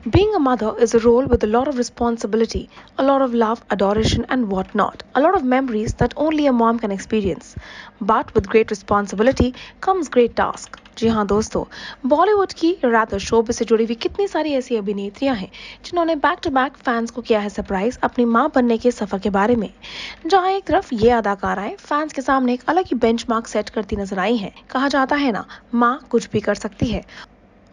Being a mother is a role with a lot of responsibility, a lot of love, adoration, and whatnot. A lot of memories that only a mom can experience. But with great responsibility comes great task. जी हाँ दोस्तों, बॉलीवुड की रात शोबे से जुड़ी हुई कितनी सारी ऐसी अभिनेत्रियां हैं जिन्होंने बैक टू बैक फैंस को किया है सरप्राइज अपनी मां बनने के सफर के बारे में। जहां एक तरफ ये अदाकाराएं फैंस के सामने एक अलग ही बेंचमार्क सेट करती नजर आई हैं। कहा जाता है ना, मां कुछ भी कर सकती है।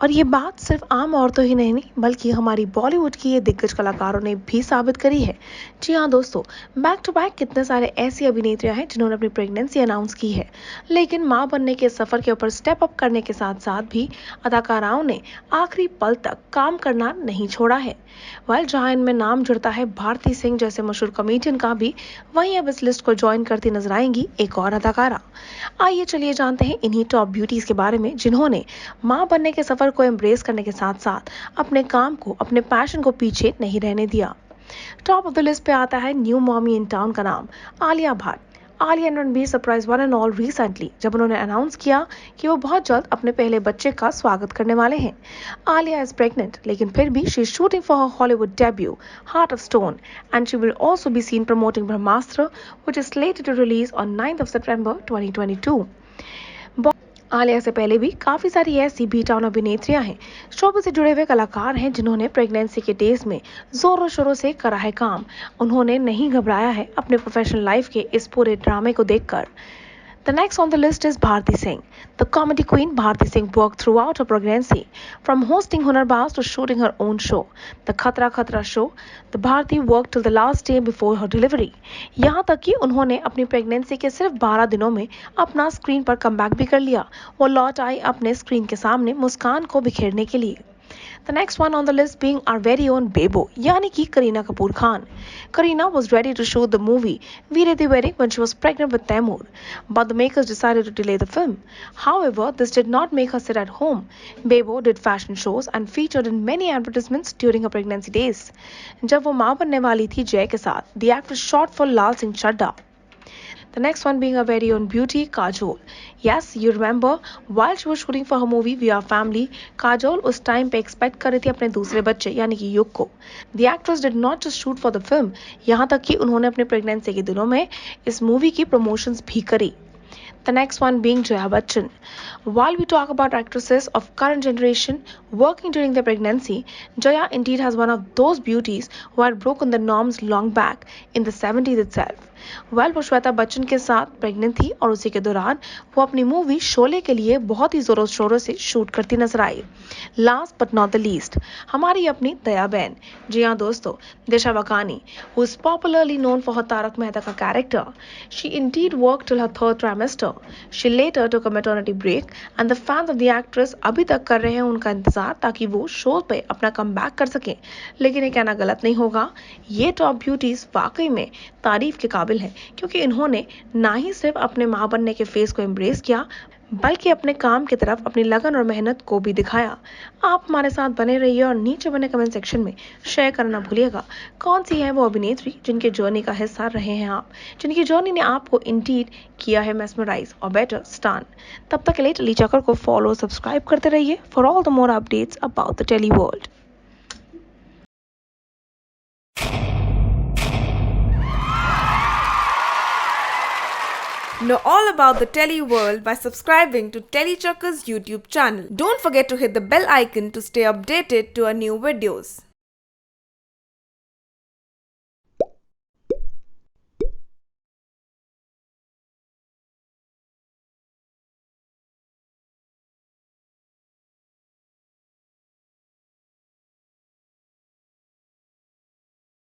और ये बात सिर्फ आम औरतों ही नहीं बल्कि हमारी बॉलीवुड की ये दिग्गज कलाकारों ने भी साबित करी है। जी हाँ दोस्तों, बैक टू बैक कितने सारे ऐसी अभिनेत्रियां हैं जिन्होंने अपनी प्रेगनेंसी अनाउंस की है, लेकिन मां बनने के सफर के ऊपर स्टेप अप करने के साथ साथ भी अदाकाराओं ने आखिरी पल तक काम करना नहीं छोड़ा है। जहां इनमें नाम जुड़ता है भारती सिंह जैसे मशहूर कॉमेडियन का भी, वहीं अब इस लिस्ट को ज्वाइन करती नजर आएंगी एक और अदाकारा। आइए चलिए जानते हैं इन्हीं टॉप ब्यूटीज के बारे में जिन्होंने मां बनने के सफर को एम्ब्रेस करने के साथ साथ अपने काम को, अपने पैशन को पीछे नहीं रहने दिया। टॉप ऑफ द लिस्ट पे आता है न्यू मॉमी इन टाउन का नाम, Alia Bhatt. Alia and Ranbir surprise one and all recently जब उन्होंने अनाउंस किया कि वो बहुत जल्द अपने पहले बच्चे का स्वागत करने वाले हैं। आलिया इज प्रेग्नेंट, लेकिन फिर भी she is shooting for her Hollywood debut heart of stone and she will also be seen promoting Brahmastra which is slated to release on 9th of September 2022। Alia से पहले भी काफी सारी ऐसी बी टाउन अभिनेत्रियां हैं, शोबे से जुड़े हुए कलाकार हैं जिन्होंने प्रेगनेंसी के डेज में जोरों शोरों से करा है काम। उन्होंने नहीं घबराया है अपने प्रोफेशनल लाइफ के इस पूरे ड्रामे को देखकर। The next on the list is Bharti Singh. The comedy queen Bharti Singh worked throughout her pregnancy, from hosting Hunarbaz to shooting her own show, The Khatra Khatra Show. The Bharti worked till the last day before her delivery. यहाँ तक कि उन्होंने अपनी pregnancy के सिर्फ 12 दिनों में अपना स्क्रीन पर कमबैक भी कर लिया। वो लौट आई अपने स्क्रीन के सामने मुस्कान को बिखेरने के लिए। The next one on the list being our very own Bebo, यानी कि Kareena Kapoor Khan. Kareena was ready to shoot the movie Veere the Wedding when she was pregnant with Taimur, but the makers decided to delay the film. However, this did not make her sit at home. Bebo did fashion shows and featured in many advertisements during her pregnancy days. जब वो मां बनने वाली थी जय के साथ, the actress shot for Lal Singh Chadda. The next one being our very own beauty, Kajol. Yes, you remember, while she was shooting for her movie We Are Family, Kajol उस टाइम पे expect कर रही थी अपने दूसरे बच्चे यानी कि युग को। The actress did not just shoot for the film, यहाँ तक कि उन्होंने अपने प्रेगनेंसी के दिनों में इस मूवी की प्रमोशंस भी करी। The next one being Jaya Bachchan. While we talk about actresses of current generation working during their pregnancy, Jaya indeed has one of those beauties who had broken the norms long back in the 70s itself. वो श्वेता बच्चन के साथ pregnant थी और उसी के दौरान वो अपनी मूवी शोले के लिए बहुत ही जोरों शोरों से शूट करती नजर आई। Last but not the least, हमारी अपनी दया बहन। जी हाँ दोस्तों, दिशा Vakani, who is popularly known for her Tarak Mehta का character. She indeed worked till her third trimester. She later took a maternity break and the fans of the actress अभी तक कर रहे हैं उनका इंतजार ताकि वो शो पे अपना कमबैक कर सकें। लेकिन ये कहना गलत नहीं होगा, ये टॉप ब्यूटीज वाकई में तारीफ के काबिल हैं, क्योंकि इन्होंने ना ही सिर्फ अपने मां बनने के फेस को एम्ब्रेस किया बल्कि अपने काम की तरफ अपनी लगन और मेहनत को भी दिखाया। आप हमारे साथ बने रहिए और नीचे बने कमेंट सेक्शन में शेयर करना भूलिएगा कौन सी है वो अभिनेत्री जिनके जर्नी का हिस्सा रहे हैं आप, जिनकी जर्नी ने आपको इंडीड किया है मेस्मराइज और बेटर स्टान। तब तक के लिए टेली चक्कर को फॉलो सब्सक्राइब करते रहिए for all the more updates about the telly world. Know all about the Telly world by subscribing to Telly Chakka's YouTube channel. Don't forget to hit the bell icon to stay updated to our new videos.